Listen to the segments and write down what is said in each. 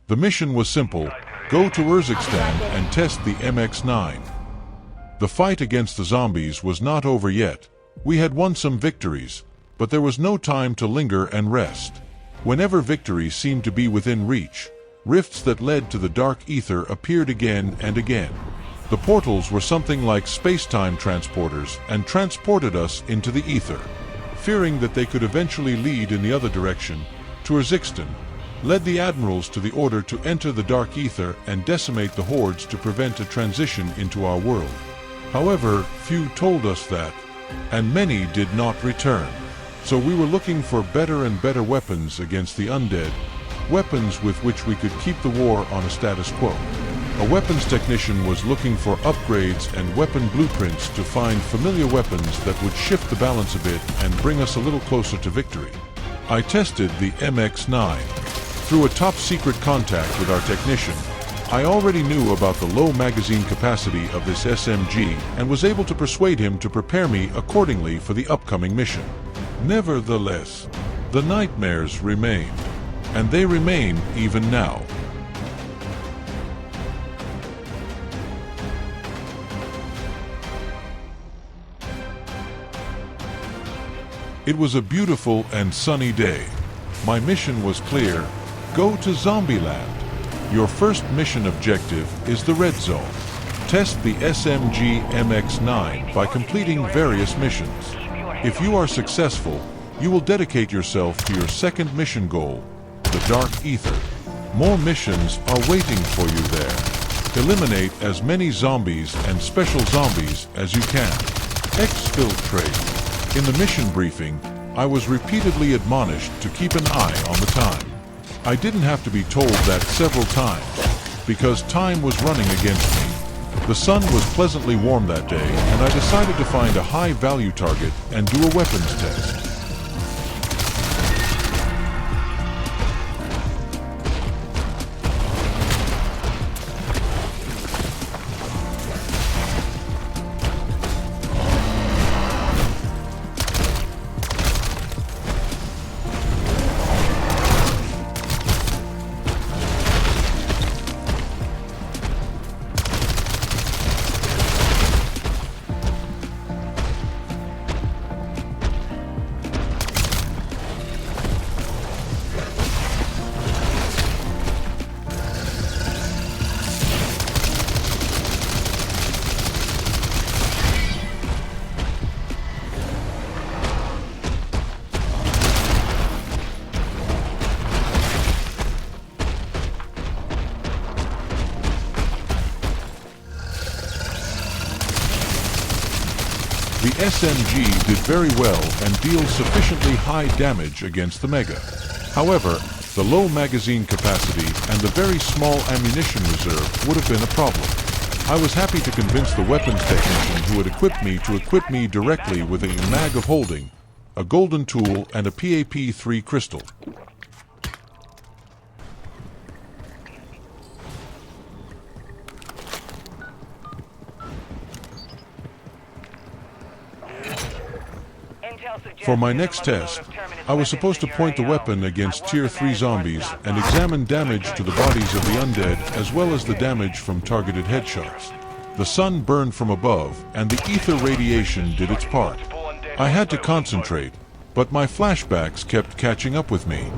The mission was simple: go to Urzikstan and test the MX9. The fight against the zombies was not over yet. We had won some victories, but there was no time to linger and rest. Whenever victory seemed to be within reach, rifts that led to the Dark Aether appeared again and again. The portals were something like space-time transporters and transported us into the ether. Fearing that they could eventually lead in the other direction, to Urzikstan, led the admirals to the order to enter the Dark Aether and decimate the hordes to prevent a transition into our world. However, few told us that, and many did not return. So we were looking for better and better weapons against the undead, weapons with which we could keep the war on a status quo. A weapons technician was looking for upgrades and weapon blueprints to find familiar weapons that would shift the balance a bit and bring us a little closer to victory. I tested the MX9. Through a top-secret contact with our technician, I already knew about the low magazine capacity of this SMG and was able to persuade him to prepare me accordingly for the upcoming mission. Nevertheless, the nightmares remained, and they remain even now. It was a beautiful and sunny day. My mission was clear: go to Zombieland. Your first mission objective is the Red Zone. Test the SMG MX9 by completing various missions. If you are successful, you will dedicate yourself to your second mission goal, the Dark Aether. More missions are waiting for you there. Eliminate as many zombies and special zombies as you can. Exfiltrate. In the mission briefing, I was repeatedly admonished to keep an eye on the time. I didn't have to be told that several times, because time was running against me. The sun was pleasantly warm that day, and I decided to find a high-value target and do a weapons test. The SMG did very well and deals sufficiently high damage against the Mega. However, the low magazine capacity and the very small ammunition reserve would have been a problem. I was happy to convince the weapons technician who had equipped me to equip me directly with a mag of holding, a golden tool, and a PAP-3 crystal. For my next test, I was supposed to point the weapon against Tier 3 zombies and examine damage to the bodies of the undead as well as the damage from targeted headshots. The sun burned from above and the ether radiation did its part. I had to concentrate, but my flashbacks kept catching up with me.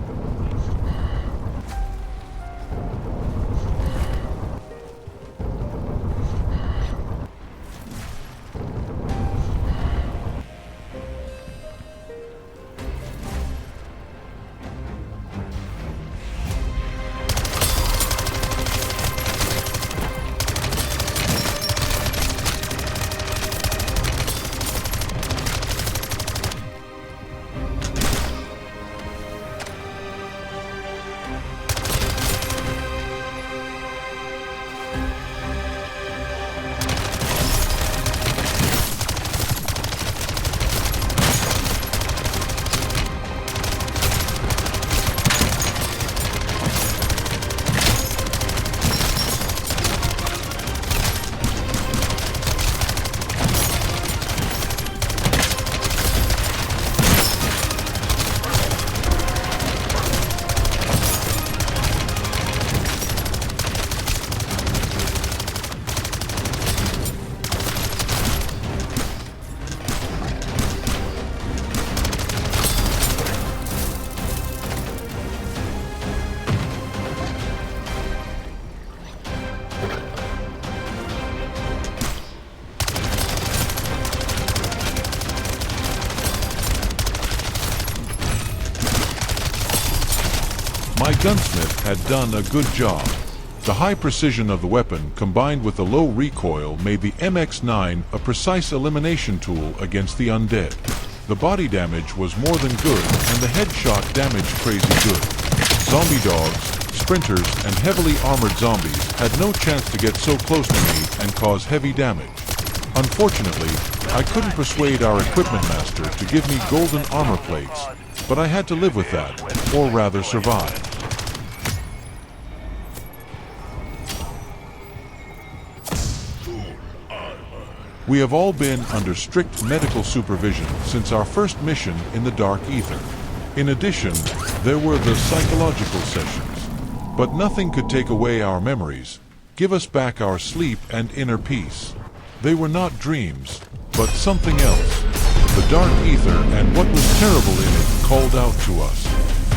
My gunsmith had done a good job. The high precision of the weapon combined with the low recoil made the MX9 a precise elimination tool against the undead. The body damage was more than good and the headshot damage crazy good. Zombie dogs, sprinters, and heavily armored zombies had no chance to get so close to me and cause heavy damage. Unfortunately, I couldn't persuade our equipment master to give me golden armor plates, but I had to live with that, or rather survive. We have all been under strict medical supervision since our first mission in the Dark Aether. In addition, there were the psychological sessions. But nothing could take away our memories, give us back our sleep and inner peace. They were not dreams, but something else. The Dark Aether and what was terrible in it called out to us.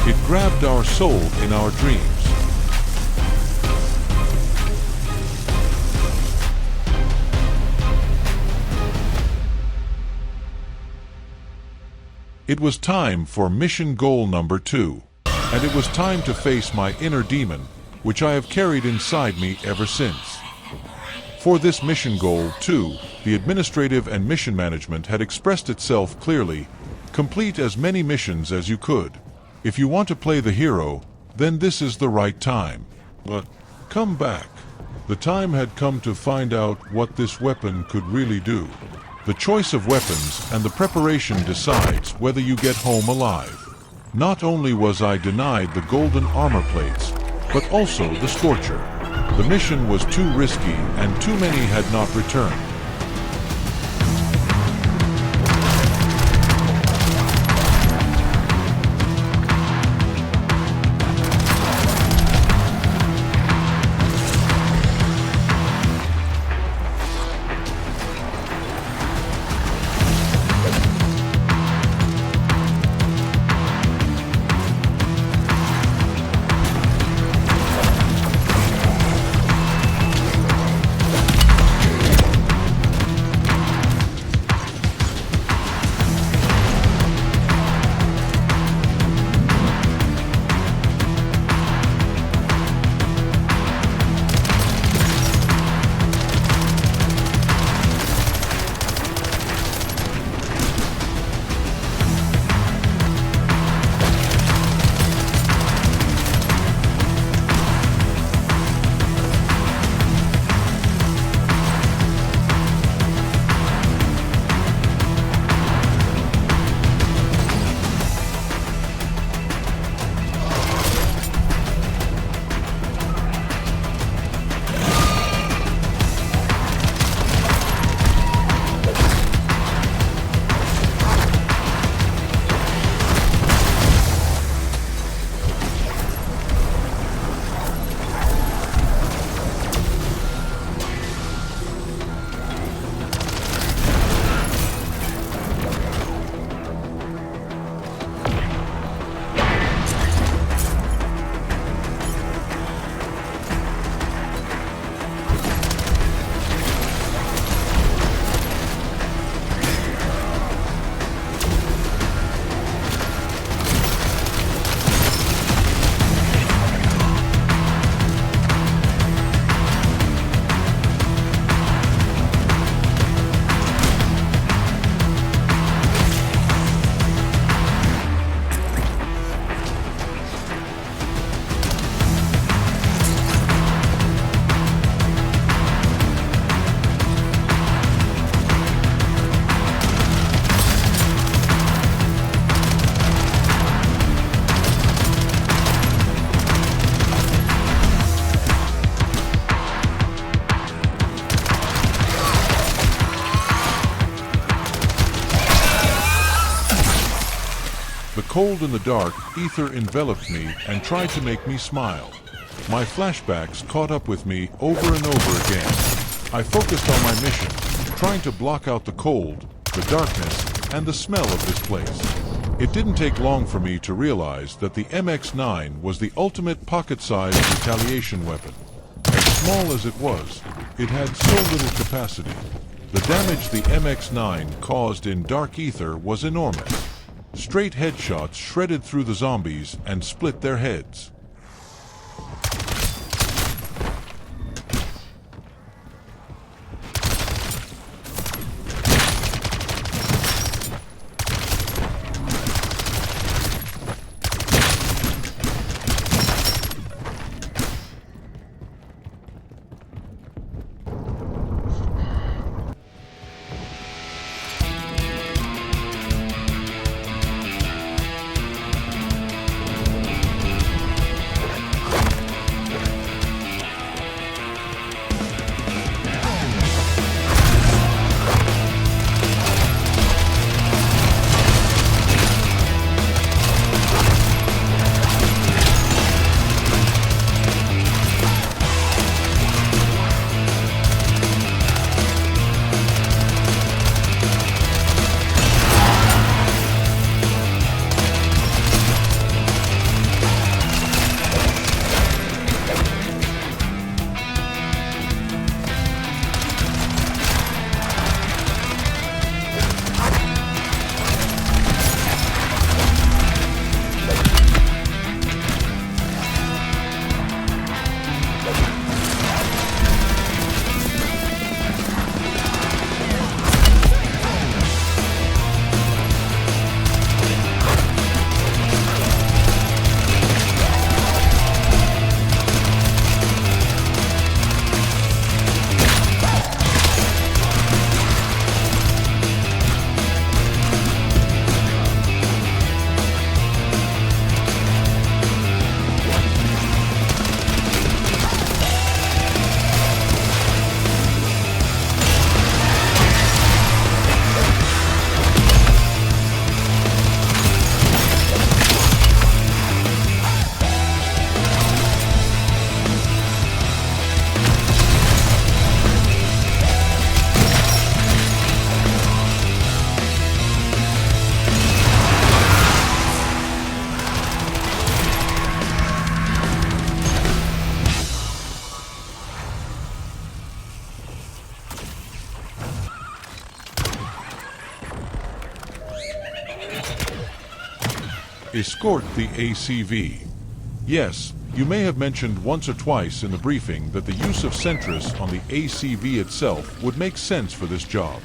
It grabbed our soul in our dreams. It was time for mission goal number 2, and it was time to face my inner demon, which I have carried inside me ever since. For this mission goal, too, the administrative and mission management had expressed itself clearly: complete as many missions as you could. If you want to play the hero, then this is the right time. But come back. The time had come to find out what this weapon could really do. The choice of weapons and the preparation decides whether you get home alive. Not only was I denied the golden armor plates, but also the Scorcher. The mission was too risky and too many had not returned. cold in the dark, ether enveloped me and tried to make me smile. My flashbacks caught up with me over and over again. I focused on my mission, trying to block out the cold, the darkness, and the smell of this place. It didn't take long for me to realize that the MX9 was the ultimate pocket-sized retaliation weapon. As small as it was, it had so little capacity. The damage the MX9 caused in Dark Aether was enormous. Straight headshots shredded through the zombies and split their heads. Escort the ACV. Yes, you may have mentioned once or twice in the briefing that the use of Sentris on the ACV itself would make sense for this job.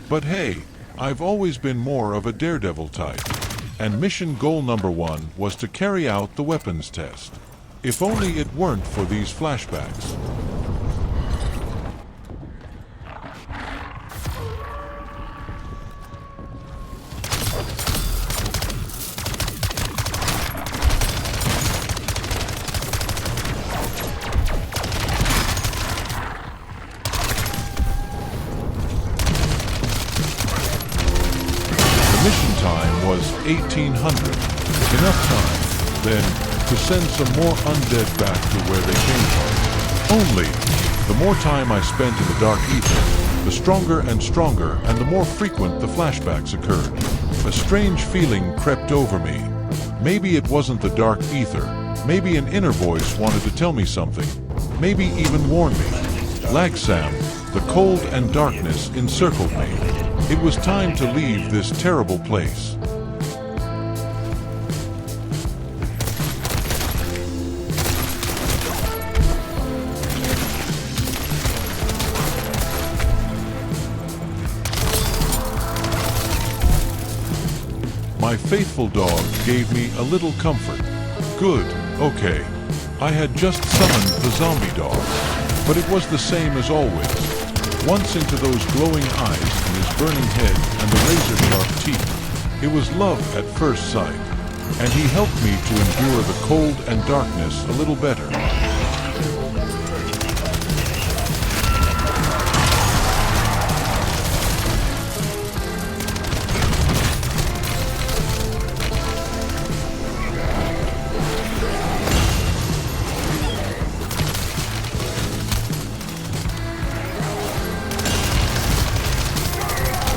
But hey, I've always been more of a daredevil type, and mission goal number 1 was to carry out the weapons test. If only it weren't for these flashbacks. Mission time was 1800. Enough time, then, to send some more undead back to where they came from. Only, the more time I spent in the Dark Aether, the stronger and stronger and the more frequent the flashbacks occurred. A strange feeling crept over me. Maybe it wasn't the Dark Aether. Maybe an inner voice wanted to tell me something. Maybe even warn me. Lagsam, the cold and darkness encircled me. It was time to leave this terrible place. My faithful dog gave me a little comfort. Good, okay. I had just summoned the zombie dog, but it was the same as always. Once into those glowing eyes and his burning head and the razor-sharp teeth, it was love at first sight, and he helped me to endure the cold and darkness a little better.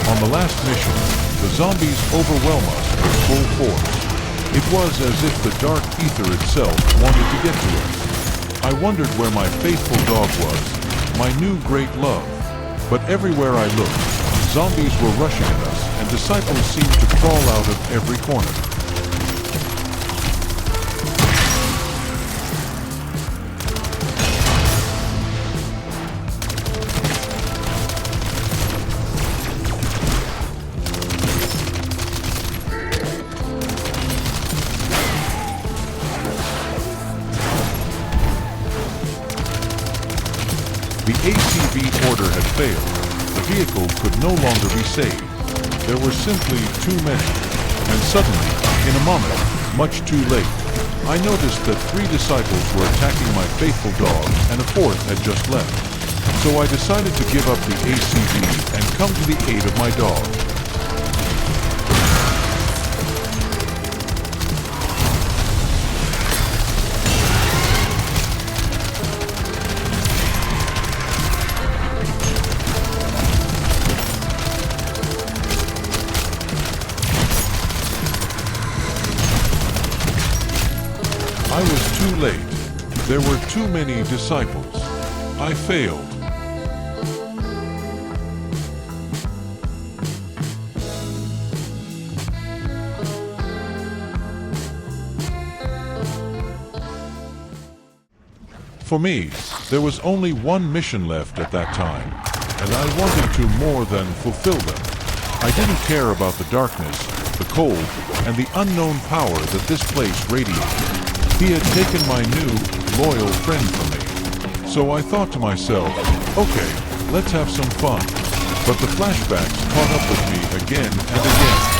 On the last mission, the zombies overwhelm us with full force. It was as if the Dark Aether itself wanted to get to us. I wondered where my faithful dog was, my new great love. But everywhere I looked, zombies were rushing at us, and disciples seemed to crawl out of every corner. The ACV order had failed. The vehicle could no longer be saved. There were simply too many. And suddenly, in a moment, much too late, I noticed that 3 disciples were attacking my faithful dog and a 4th had just left. So I decided to give up the ACV and come to the aid of my dog. I was too late. There were too many disciples. I failed. For me, there was only one mission left at that time, and I wanted to more than fulfill them. I didn't care about the darkness, the cold, and the unknown power that this place radiated. He had taken my new, loyal friend from me. So I thought to myself, okay, let's have some fun. But the flashbacks caught up with me again and again.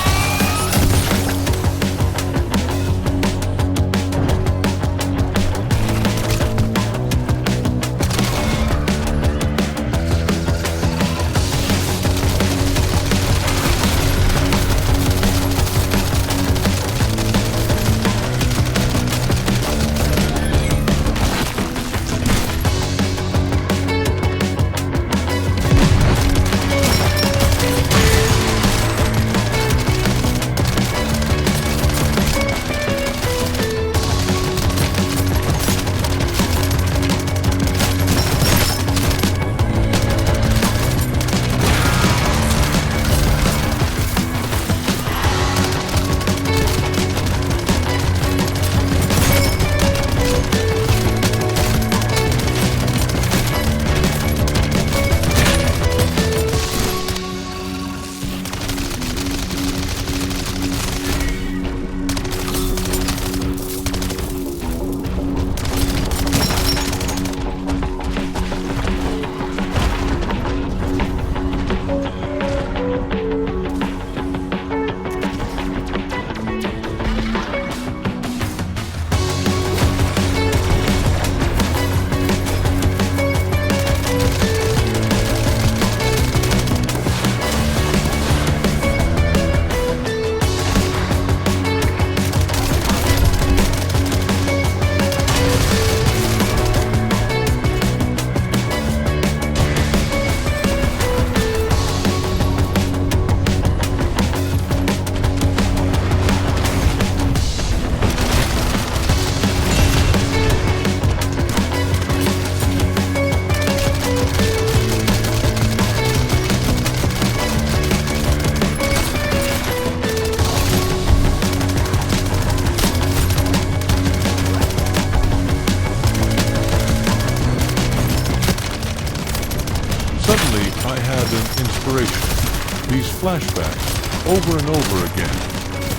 desperation. These flashbacks, over and over again.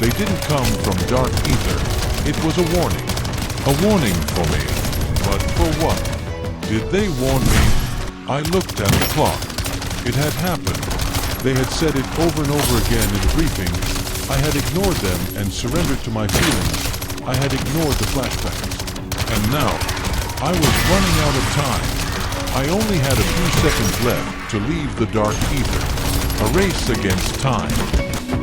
They didn't come from Dark Aether. It was a warning. A warning for me. But for what? Did they warn me? I looked at the clock. It had happened. They had said it over and over again in briefings. I had ignored them and surrendered to my feelings. I had ignored the flashbacks. And now, I was running out of time. I only had a few seconds left to leave the Dark Aether. A race against time.